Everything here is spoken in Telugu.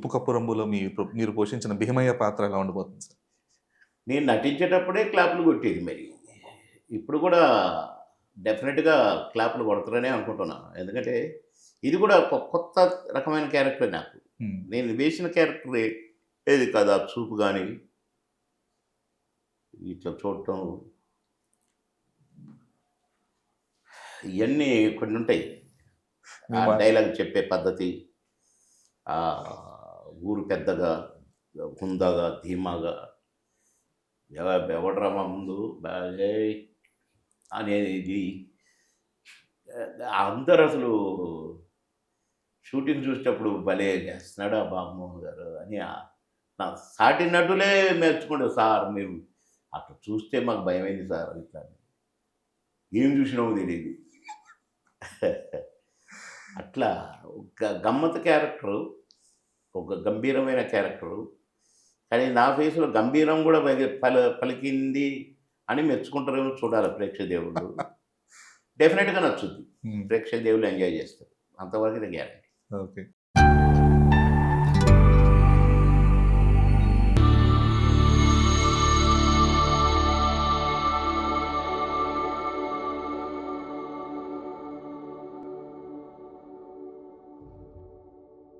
'ఉప్పు కప్పు రంబు'లో మీరు పోషించిన భీమయ్య పాత్ర ఎలా ఉండబోతుంది సార్? నేను నటించేటప్పుడే క్లాప్‌లు కొట్టేది మరి. ఇప్పుడు కూడా డెఫినిట్‌గా క్లాప్‌లు కొడతారనే అనుకుంటున్నాను. ఎందుకంటే ఇది కూడా ఒక కొత్త రకమైన క్యారెక్టరే నాకు. హ్మ్. నేను వేసిన క్యారెక్టరే ఏది కాదు. ఆ చూపు గాని, ఇట్లా చూడటం ఇయన్నీ కొన్నుంటాయి. మీ ఆ మా డైలాగ్ చెప్పే పద్ధతి, ఊరు పెద్దగా, హుందాగా, ధీమాగా ఎవడ్రా మా ముందు ఏయ్ అనేది అందరూ అసలు షూటింగ్ చూసేటప్పుడు భలే చేస్తున్నాడు ఆ బాబుమోహన్ గారు అని నా సాటి నటులే మెచ్చుకుంటారు. సార్ మీరు అట్లా చూస్తే మాకు భయమైంది సార్ ఇట్లా అని. ఏం చూసినామో తెలియదు. అట్లా ఒక గమ్మత్తు క్యారెక్టరు, ఒక గంభీరమైన క్యారెక్టరు. కానీ నా ఫేస్‌లో గంభీరం కూడా పలికింది అని మెచ్చుకుంటారేమో చూడాలి ప్రేక్షక దేవుళ్ళు. డెఫినిట్‌గా నచ్చుద్ది. హ్మ్. ప్రేక్షక దేవుళ్ళు ఎంజాయ్ చేస్తారు. అంతవరకు ఇది గ్యారంటీ. ఓకే.